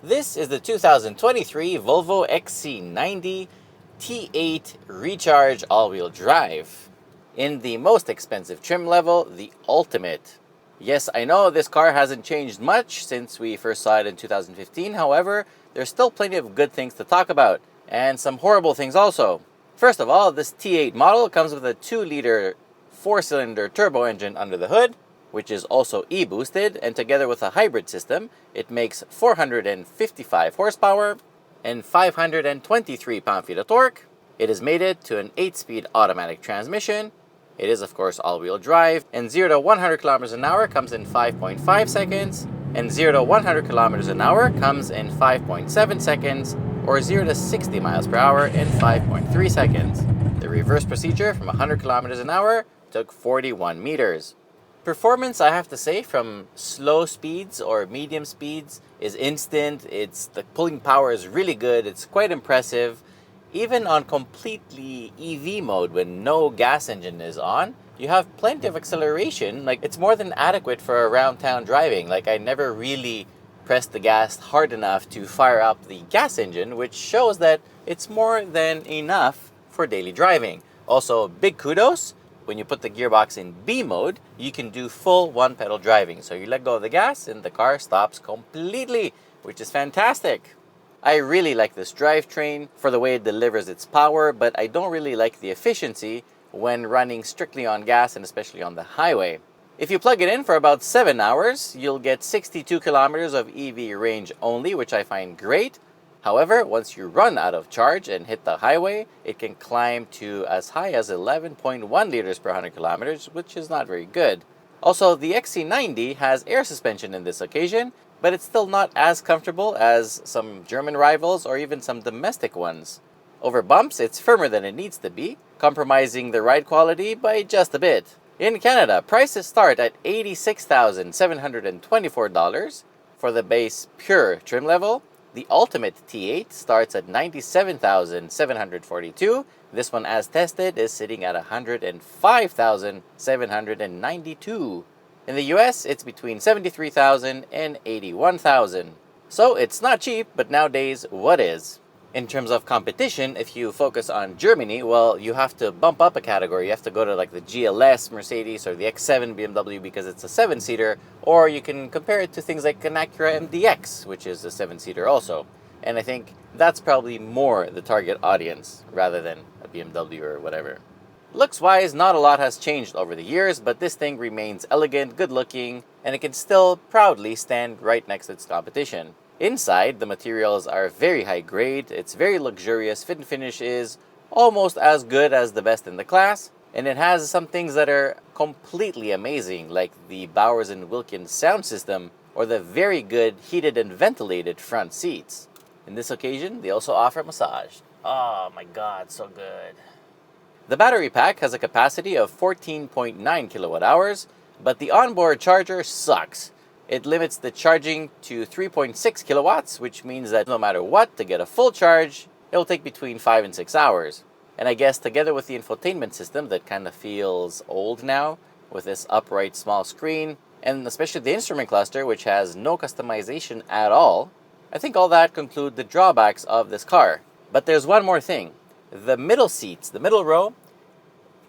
This is the 2023 Volvo XC90 T8 Recharge all-wheel drive. In the most expensive trim level, the Ultimate. Yes, I know this car hasn't changed much since we first saw it in 2015, however, there's still plenty of good things to talk about, and some horrible things also. First of all, this T8 model comes with a 2-liter 4-cylinder turbo engine under the hood, which is also e-boosted, and together with a hybrid system, it makes 455 horsepower and 523 pound-feet of torque. It is mated to an 8-speed automatic transmission. It is, of course, all-wheel drive, and 0 to 100 kilometers an hour comes in 5.5 seconds, and 0 to 100 kilometers an hour comes in 5.7 seconds, or 0 to 60 miles per hour in 5.3 seconds. The reverse procedure from 100 kilometers an hour took 41 meters. Performance, I have to say, from slow speeds or medium speeds is instant. The pulling power is really good. It's quite impressive. Even on completely EV mode when no gas engine is on, you have plenty of acceleration. Like, it's more than adequate for around town driving. Like, I never really pressed the gas hard enough to fire up the gas engine, which shows that it's more than enough for daily driving. Also, big kudos. When you put the gearbox in B mode, you can do full one-pedal driving. So you let go of the gas and the car stops completely, which is fantastic. I really like this drivetrain for the way it delivers its power, but I don't really like the efficiency when running strictly on gas and especially on the highway. If you plug it in for about 7 hours, you'll get 62 kilometers of EV range only, which I find great. However, once you run out of charge and hit the highway, it can climb to as high as 11.1 liters per 100 kilometers, which is not very good. Also, the XC90 has air suspension in this occasion, but it's still not as comfortable as some German rivals or even some domestic ones. Over bumps, it's firmer than it needs to be, compromising the ride quality by just a bit. In Canada, prices start at $86,724 for the base pure trim level. The Ultimate T8 starts at $97,742. This one, as tested, is sitting at $105,792. In the US, it's between $73,000 and $81,000. So it's not cheap, but nowadays, what is? In terms of competition, if you focus on Germany, well, you have to bump up a category. You have to go to like the GLS Mercedes or the X7 BMW because it's a 7-seater, or you can compare it to things like an Acura MDX, which is a 7-seater also. And I think that's probably more the target audience rather than a BMW or whatever. Looks-wise, not a lot has changed over the years, but this thing remains elegant, good-looking, and it can still proudly stand right next to its competition. Inside, the materials are very high grade, it's very luxurious, fit and finish is almost as good as the best in the class, and it has some things that are completely amazing, like the Bowers & Wilkins sound system, or the very good heated and ventilated front seats. In this occasion, they also offer massage. Oh my god, so good. The battery pack has a capacity of 14.9 kilowatt hours, but the onboard charger sucks. It limits the charging to 3.6 kilowatts, which means that no matter what, to get a full charge, it'll take between 5 and 6 hours. And I guess together with the infotainment system that kind of feels old now, with this upright small screen, and especially the instrument cluster, which has no customization at all, I think all that conclude the drawbacks of this car. But there's one more thing. The middle seats, the middle row,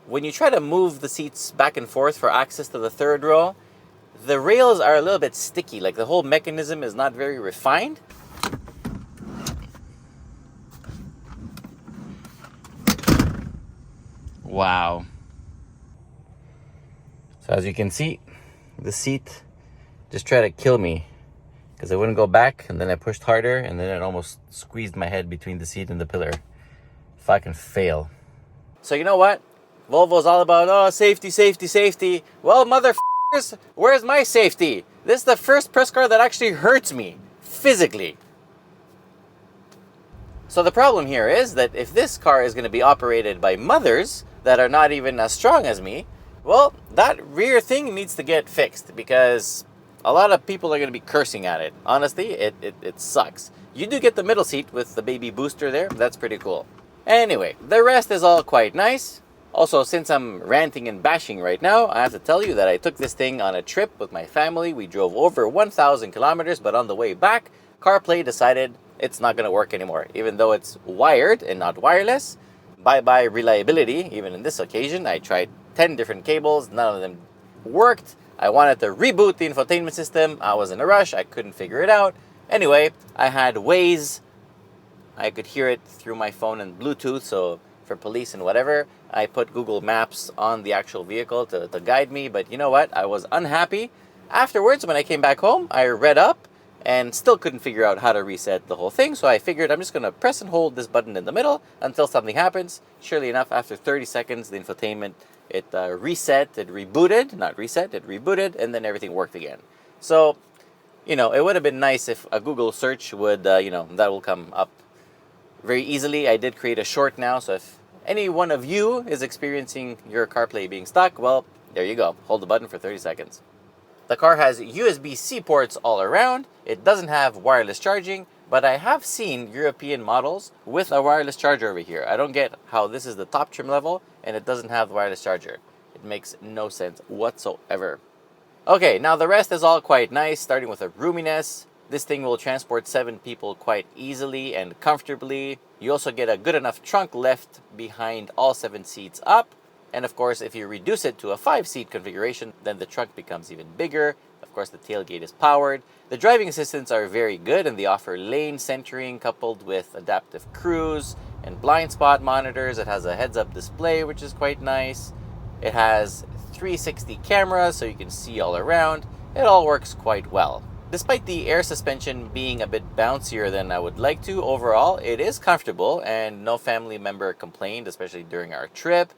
when you try to move the seats back and forth for access to the third row, the rails are a little bit sticky, like the whole mechanism is not very refined. Wow. So as you can see, the seat just tried to kill me because I wouldn't go back, and then I pushed harder, and then it almost squeezed my head between the seat and the pillar. Fucking fail. So you know what? Volvo's all about, oh, safety, safety, safety. Well, motherfuckers, where's my safety? This is the first press car that actually hurts me, physically. So the problem here is that if this car is going to be operated by mothers that are not even as strong as me, well, that rear thing needs to get fixed because a lot of people are going to be cursing at it. Honestly, it sucks. You do get the middle seat with the baby booster there. That's pretty cool. Anyway, the rest is all quite nice. Also, since I'm ranting and bashing right now, I have to tell you that I took this thing on a trip with my family. We drove over 1,000 kilometers, but on the way back, CarPlay decided it's not going to work anymore. Even though it's wired and not wireless, bye-bye reliability. Even in this occasion, I tried 10 different cables. None of them worked. I wanted to reboot the infotainment system. I was in a rush. I couldn't figure it out. Anyway, I had Waze. I could hear it through my phone and Bluetooth, so for police and whatever, I put Google Maps on the actual vehicle to guide me. But you know what? I was unhappy. Afterwards, when I came back home, I read up and still couldn't figure out how to reset the whole thing. So I figured I'm just going to press and hold this button in the middle until something happens. Surely enough, after 30 seconds, the infotainment, it reset, it rebooted, not reset, it rebooted, and then everything worked again. So, it would have been nice if a Google search would, that will come up very easily. I did create a short now, so if any one of you is experiencing your CarPlay being stuck, well, there you go. Hold the button for 30 seconds. The car has USB-C ports all around. It doesn't have wireless charging, but I have seen European models with a wireless charger over here. I don't get how this is the top trim level and it doesn't have the wireless charger. It makes no sense whatsoever. Okay, now the rest is all quite nice, starting with the roominess. This thing will transport 7 people quite easily and comfortably. You also get a good enough trunk left behind all 7 seats up. And of course, if you reduce it to a 5-seat configuration, then the trunk becomes even bigger. Of course, the tailgate is powered. The driving assistants are very good and they offer lane centering coupled with adaptive cruise and blind spot monitors. It has a heads-up display, which is quite nice. It has 360 cameras, so you can see all around. It all works quite well. Despite the air suspension being a bit bouncier than I would like to, overall, it is comfortable and no family member complained, especially during our trip.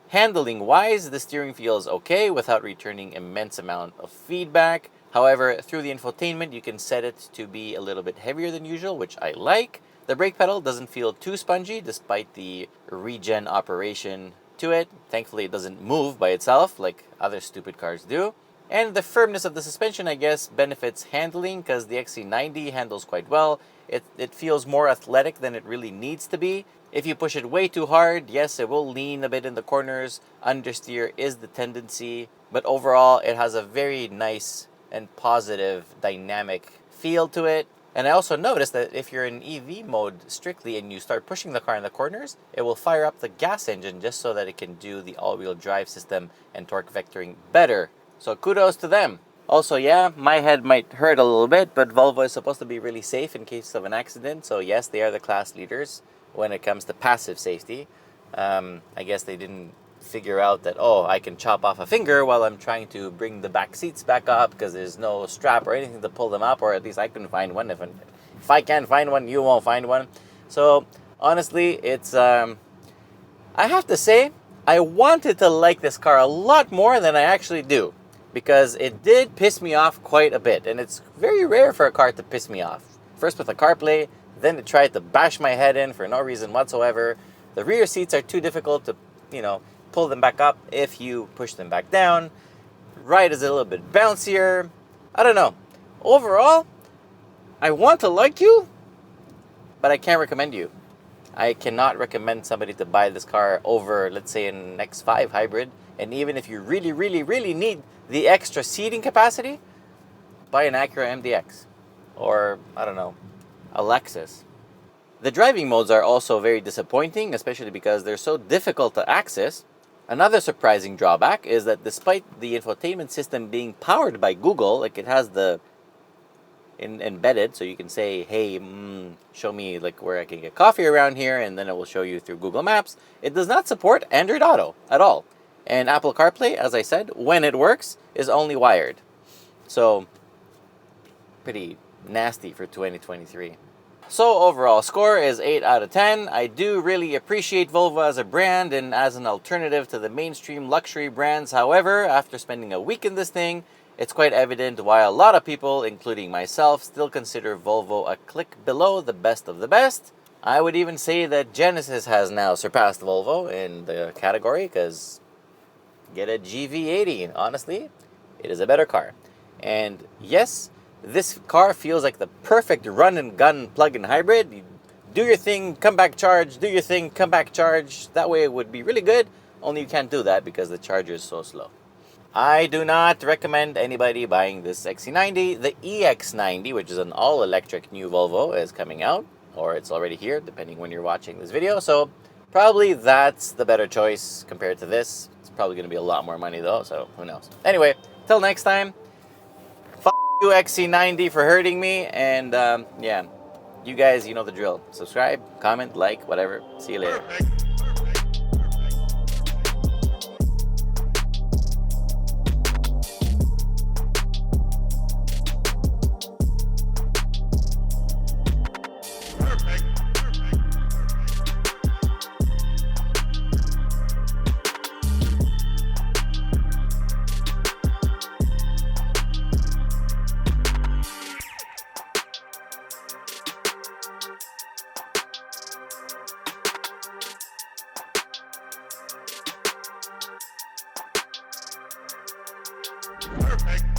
Handling-wise, the steering feels okay without returning immense amount of feedback. However, through the infotainment, you can set it to be a little bit heavier than usual, which I like. The brake pedal doesn't feel too spongy despite the regen operation to it. Thankfully, it doesn't move by itself like other stupid cars do. And the firmness of the suspension, I guess, benefits handling because the XC90 handles quite well. It feels more athletic than it really needs to be. If you push it way too hard, yes, it will lean a bit in the corners. Understeer is the tendency. But overall, it has a very nice and positive dynamic feel to it. And I also noticed that if you're in EV mode strictly and you start pushing the car in the corners, it will fire up the gas engine just so that it can do the all-wheel drive system and torque vectoring better. So kudos to them. Also, yeah, my head might hurt a little bit, but Volvo is supposed to be really safe in case of an accident. So yes, they are the class leaders when it comes to passive safety. I guess they didn't figure out that, oh, I can chop off a finger while I'm trying to bring the back seats back up because there's no strap or anything to pull them up, or at least I couldn't find one. If I can't find one, you won't find one. So honestly, it's I have to say, I wanted to like this car a lot more than I actually do, because it did piss me off quite a bit, and it's very rare for a car to piss me off. First with the CarPlay, then it tried to bash my head in for no reason whatsoever. The rear seats are too difficult to, pull them back up if you push them back down. Ride is a little bit bouncier. I don't know. Overall, I want to like you, but I can't recommend you. I cannot recommend somebody to buy this car over, let's say, an X5 hybrid. And even if you really, really, really need the extra seating capacity, buy an Acura MDX. Or, I don't know, a Lexus. The driving modes are also very disappointing, especially because they're so difficult to access. Another surprising drawback is that despite the infotainment system being powered by Google, like it has the embedded, so you can say, hey, show me like where I can get coffee around here, and then it will show you through Google Maps. It does not support Android Auto at all. And Apple CarPlay, as I said, when it works, is only wired. So, pretty nasty for 2023. So overall score is 8 out of 10. I do really appreciate Volvo as a brand and as an alternative to the mainstream luxury brands. However, after spending a week in this thing, it's quite evident why a lot of people, including myself, still consider Volvo a click below the best of the best. I would even say that Genesis has now surpassed Volvo in the category, because get a GV80. Honestly, it is a better car. And yes, this car feels like the perfect run-and-gun plug-in hybrid. You do your thing, come back charge, do your thing, come back charge. That way it would be really good, only you can't do that because the charger is so slow. I do not recommend anybody buying this XC90. The EX90, which is an all-electric new Volvo, is coming out, or it's already here, depending when you're watching this video. So probably that's the better choice compared to this. It's probably going to be a lot more money though, so who knows. Anyway, till next time, f you XC90 for hurting me, and yeah, you guys, you know the drill. Subscribe, comment, like, whatever. See you later. Perfect.